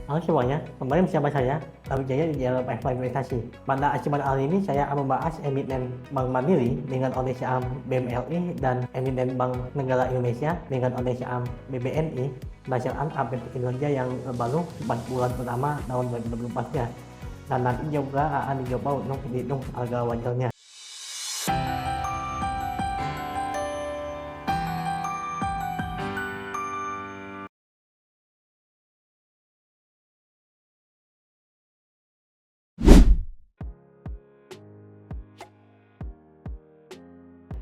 Halo semuanya, kembali bersama saya, David Jaya di dalam Investasi. Pada kesempatan kali ini saya akan membahas emiten Bank Mandiri dengan kode saham BMLI dan emiten Bank Negara Indonesia dengan kode saham BBNI berdasarkan update kinerja yang baru 4 bulan pertama tahun 2024-nya. Dan nanti juga akan dicoba untuk dihitung harga wajarnya.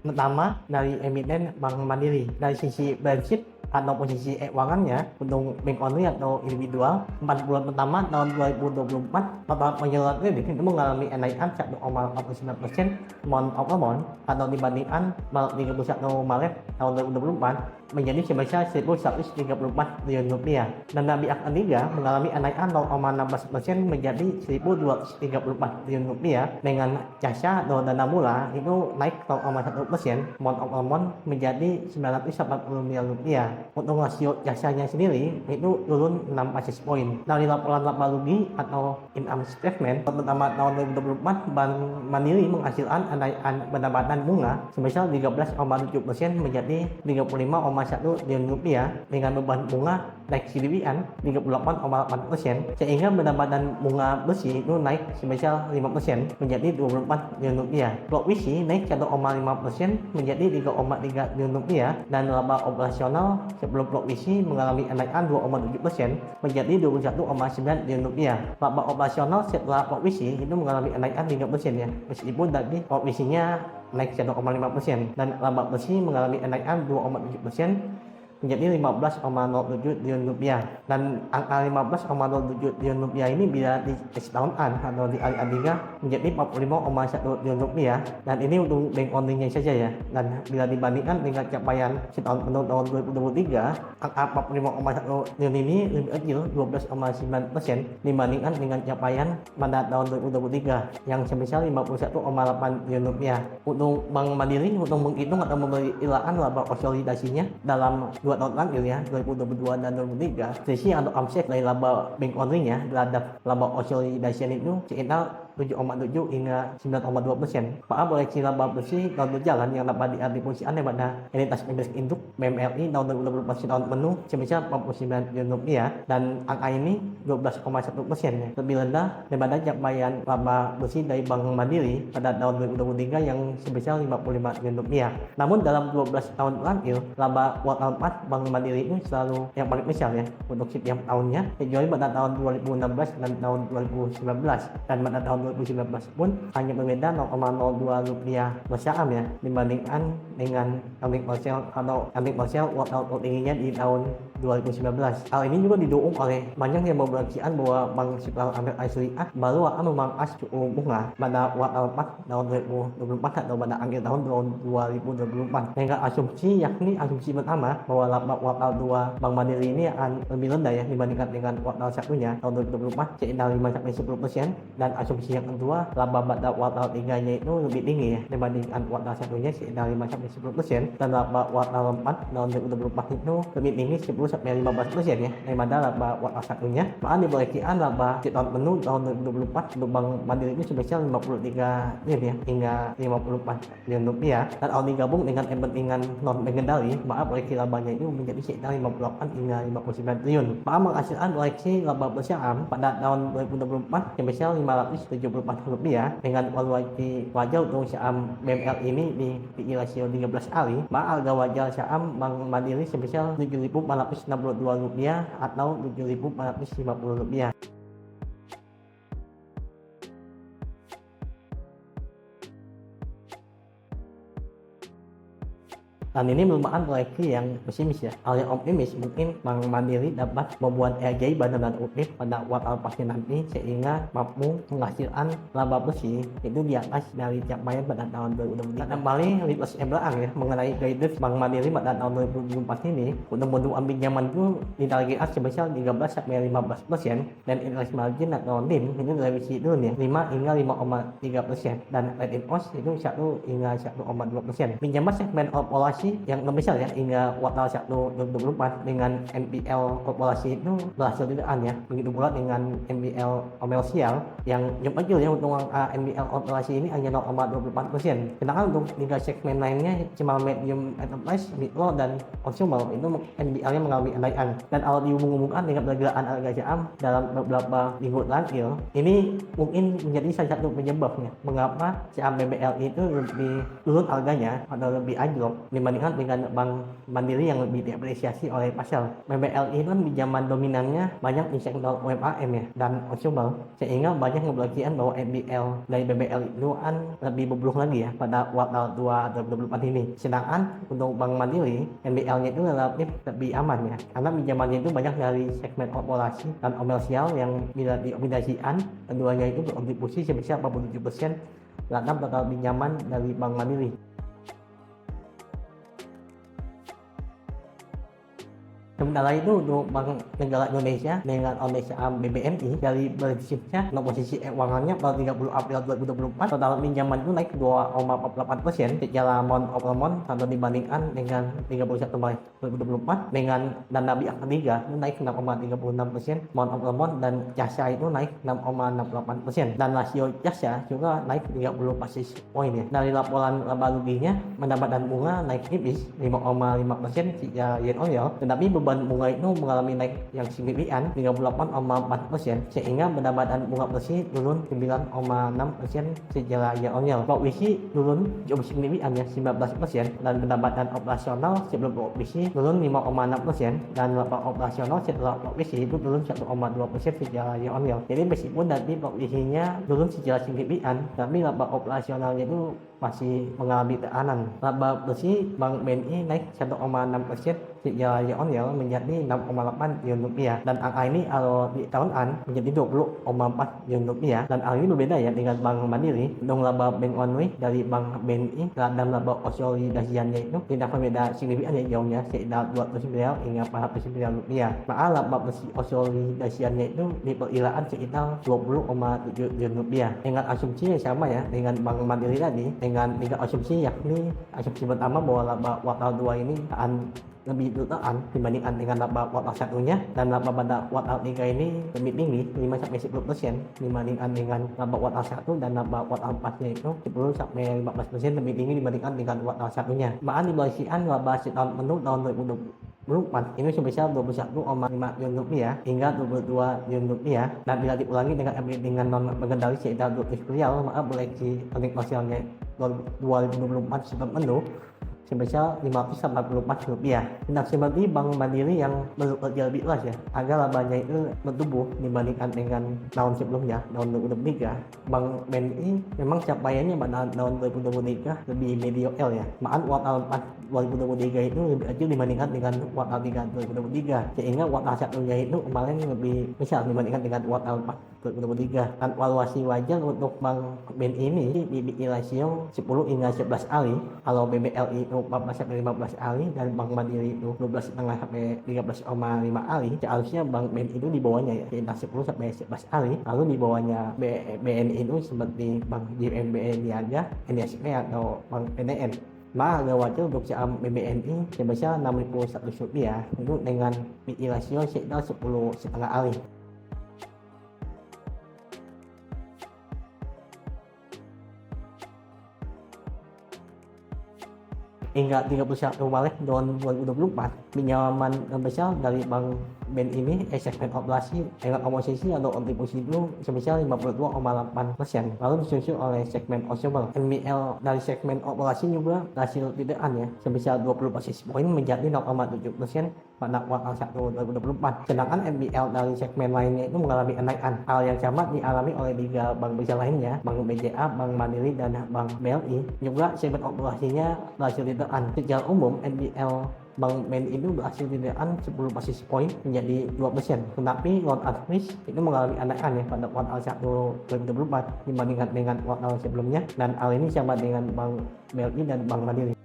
Pertama, dari emiten Bank Mandiri. Dari sisi balance sheet atau posisi keuangannya untuk bank only atau individual, 4 bulan pertama tahun 2024, total penjualan kredit itu mengalami kenaikan 1,49% month over month atau dibandingkan 31 Maret tahun 2024 menjadi sebesar 1.134 triliun rupiah. Dan dari pihak ketiga mengalami kenaikan 0,16% menjadi 1.234 triliun rupiah dengan jasa atau dana murah itu naik 0,1% month over month menjadi 980 miliar rupiah. Untuk rasio jasanya sendiri itu turun 6 basis point. Dari laporan laba rugi atau income statement pertama tahun 2024, Bank Mandiri menghasilkan kenaikan pendapatan bunga sebesar 13,7% menjadi 35,1 triliun rupiah dengan beban bunga naik signifikan 38,8% sehingga pendapatan bunga bersih itu naik sebesar 5% menjadi 24 triliun rupiah. Provisi naik 1,5% menjadi 3,3 triliun rupiah dan laba operasional sebelum provisi mengalami kenaikan 2,7% menjadi 21,9 triliun rupiah. Laba operasional setelah provisi itu mengalami kenaikan 3% ya, meskipun tadi provisinya naik 1,5% dan laba bersih mengalami kenaikan 2,7% menjadi 15,07 triliun rupiah. Dan angka 15,07 triliun rupiah ini bila di setahunan atau di kali 3 menjadi 45,1 triliun rupiah, dan ini untuk bank only-nya saja ya. Dan bila dibandingkan dengan capaian setahun penuh tahun 2023, angka 45,1 triliun ini lebih kecil 12,9% dibandingkan dengan capaian pada tahun 2023 yang sebesar 51,8 triliun rupiah. Untuk Bank Mandiri untuk menghitung atau memperkirakan laba konsolidasinya dalam 2 tahun terakhir ya, 2022 dan 2023, sisi atau omset dari laba bank only-nya terhadap laba konsolidasi itu sekitar 7,7 hingga 9,2%. Pada proyeksi laba bersih tahun berjalan yang dapat diatribusikan pada entitas indeks induk BMLI tahun 2024 setahun penuh sebesar 49 triliun rupiah, dan angka ini 12,1% ya, lebih rendah daripada capaian laba bersih dari Bank Mandiri pada tahun 2023 yang sebesar 55 triliun rupiah. Namun dalam 12 tahun terakhir, laba kuartal 4 Bank Mandiri itu selalu yang paling besar ya untuk setiap tahunnya, kecuali pada tahun 2016 dan tahun 2019, dan pada tahun 2019 pun hanya berbeda 0,02 rupiah per saham ya dibandingkan dengan earning per share atau earning per share kuartal tertingginya di tahun 2019. Hal ini juga didukung oleh banyak yang memperkirakan bahwa Bank Sentral Amerika Serikat baru akan memangkas suku bunga pada kuartal 4 tahun 2024 atau pada akhir tahun 2024. Dengan asumsi yakni asumsi pertama bahwa laba kuartal 2 Bank Mandiri ini akan lebih rendah ya dibandingkan dengan kuartal 1-nya tahun 2024 sekitar 5-10%, dan asumsi yang kedua laba pada kuartal 3-nya itu lebih tinggi ya dibandingkan kuartal 1-nya sekitar 5-10%, dan laba kuartal 4 tahun 2024 itu lebih tinggi 10-15% ya daripada laba kuartal 1-nya. Maka diproyeksikan laba setahun penuh tahun 2024 untuk Bank Mandiri itu sebesar 53 triliun ya hingga 54 triliun rupiah, dan kalau digabung dengan kepentingan non bank kendali maka proyeksi labanya itu menjadi sekitar 58 hingga 59 triliun. Maka menghasilkan proyeksi laba bersaham pada tahun 2024 sebesar 574 rupiah dengan valuasi wajar untuk saham BML ini di PE rasio 13 kali. Maka harga wajar saham Bank Mandiri sebesar 7.462 rupiah atau 7.450 rupiah. Dan ini merupakan proyeksi yang pesimis ya. Hal yang optimis mungkin Bank Mandiri dapat membuat keajaiban dan unik pada kuartal pasti nanti sehingga mampu menghasilkan laba bersih itu di atas dari capaian pada tahun 2023. Dan kembali reverse belakang ya mengenai guidance Bank Mandiri pada tahun 2024 ini untuk pertumbuhan pinjaman itu ditargetkan sebesar 13-15% dan interest margin atau NIM itu direvisi turun ya 5 hingga 5,3%, dan rate in cost itu 1 hingga 1,2%. Pinjaman segmen korporasi operasi yang besar ya hingga kuartal 1 2024 dengan NPL korporasi itu berhasil ditekan ya. Begitu pula dengan NPL komersial yang kecil ya untuk NPL korporasi ini hanya 0,24%. Sedangkan untuk tiga segmen lainnya small medium enterprise, mikro dan consumer itu NPL-nya mengalami kenaikan. Dan kalau dihubung-hubungkan dengan pergerakan harga saham dalam beberapa minggu terakhir, ini mungkin menjadi salah satu penyebabnya mengapa saham BBLI itu lebih turun harganya atau lebih anjlok dibandingkan dengan Bank Mandiri yang lebih diapresiasi oleh pasar. BBLI itu kan pinjaman dominannya banyak di sektor UMKM ya dan consumer, sehingga banyak kebagian bahwa NPL dari BBLI itu kan lebih buruk lagi ya pada kuartal 2 2024 ini. Sedangkan untuk Bank Mandiri NPL-nya itu relatif lebih aman ya, karena pinjamannya itu banyak dari segmen korporasi dan komersial yang bila dioperasikan keduanya itu berkontribusi sebesar 47% terhadap total pinjaman dari Bank Mandiri. Sementara itu untuk Bank Negara Indonesia dengan oleh saham BBNI dari bersihnya posisi keuangannya pada 30 April 2024 total pinjaman itu naik 2,48% secara month over month atau dibandingkan dengan 31 Maret 2024 dengan dana pihak ketiga itu naik 6,36% month over month dan jasa itu naik 6,68% dan rasio jasa juga naik 30 basis point ya. Dari laporan laba ruginya pendapatan bunga naik tipis 5,5% secara year on year, tetapi beban bunga itu mengalami naik yang signifikan 38,4% sehingga pendapatan bunga bersih turun 9,6% secara year on year. Provisi turun cukup signifikan ya 19% dan pendapatan operasional sebelum provisi turun 5,6% dan laba operasional setelah provisi itu turun 1,2% secara year on year. Jadi meskipun nanti provisinya turun secara signifikan, tapi laba operasionalnya itu masih mengalami tekanan. Laba bersih Bank BNI naik 1,6% secara year on year menjadi 6,8 triliun rupiah dan angka ini kalau di tahunan menjadi 20,4 triliun rupiah dan hal ini berbeda ya dengan Bank Mandiri. Untuk laba bank only dari Bank BNI dan laba konsolidasiannya itu tidak berbeda signifikan ya jauhnya sekitar 200 miliar hingga 400 miliar rupiah. Maka laba bersih konsolidasiannya itu diperkirakan sekitar 20,7 triliun rupiah dengan asumsi yang sama ya dengan Bank Mandiri tadi, dengan tiga asumsi, yakni asumsi pertama bahwa laba kuartal 2 ini akan lebih tertekan dibandingkan dengan laba kuartal satunya dan laba pada kuartal 3 ini lebih tinggi 5-10% dibandingkan dengan laba kuartal 1 dan laba kuartal 4 nya itu 10-15% lebih tinggi dibandingkan dengan kuartal satunya. Bahkan dibandingkan laba setahun penuh tahun 2024 ini sebesar 21,5 triliun rupiah hingga 22 triliun rupiah dan bila dikurangi dengan non mengendali sekitar 20 miliar, maka proyeksi earnings per share-nya 2024 setahun penuh sebesar Rp544. Nah, seperti Bank Mandiri yang bekerja lebih keras ya agar labanya itu bertumbuh dibandingkan dengan tahun sebelumnya, tahun 2023. Bank BNI memang capaiannya pada tahun 2023 lebih mediocre ya. Bahkan kuartal 4 2023 itu lebih kecil dibandingkan dengan kuartal 3 2023, sehingga kuartal satunya itu kemarin lebih besar dibandingkan dengan kuartal 4 2023. Dan valuasi wajar untuk Bank BNI ini di BI rasio 10 hingga 11 kali, kalau BBLI itu 14-15 kali dan Bank Mandiri itu 12,5-13,5 kali. Seharusnya Bank BNI itu di bawahnya ya, sekitar 10-11 kali. Lalu di bawahnya BNI itu seperti Bank JMB Niaga, NSP atau Bank PNN. Maka harga wajar untuk saham BBNI sebesar Rp61 itu dengan PI rasio sekitar 10,5 kali. Hingga 31 Maret tahun 2024, pinjaman terbesar dari Bank BNI ini segmen operasi dengan komposisi atau kontribusi itu sebesar 52,8%. Lalu disusul oleh segmen consumer. NPL dari segmen operasi juga hasil titipan ya sebesar 20 basis point menjadi 0,7% pada kuartal 1 2024. Sedangkan NPL dari segmen lainnya itu mengalami kenaikan. Hal yang sama dialami oleh tiga bank besar lainnya, Bank BCA, Bank Mandiri dan Bank BLI. Juga segmen operasinya hasil titipan. Secara umum NPL Bank BNI itu berhasil dinaikkan 10 basis point menjadi 2%. Tetapi loan at risk itu mengalami kenaikan ya pada kuartal 1 2024 dibandingkan dengan kuartal sebelumnya, dan hal ini sama dengan Bank BLI dan Bank Mandiri.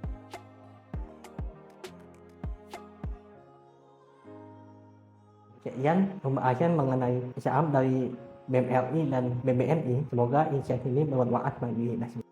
Sekian pembahasan mengenai saham dari BMLI dan BBNI. Semoga insight ini bermanfaat bagi nasib.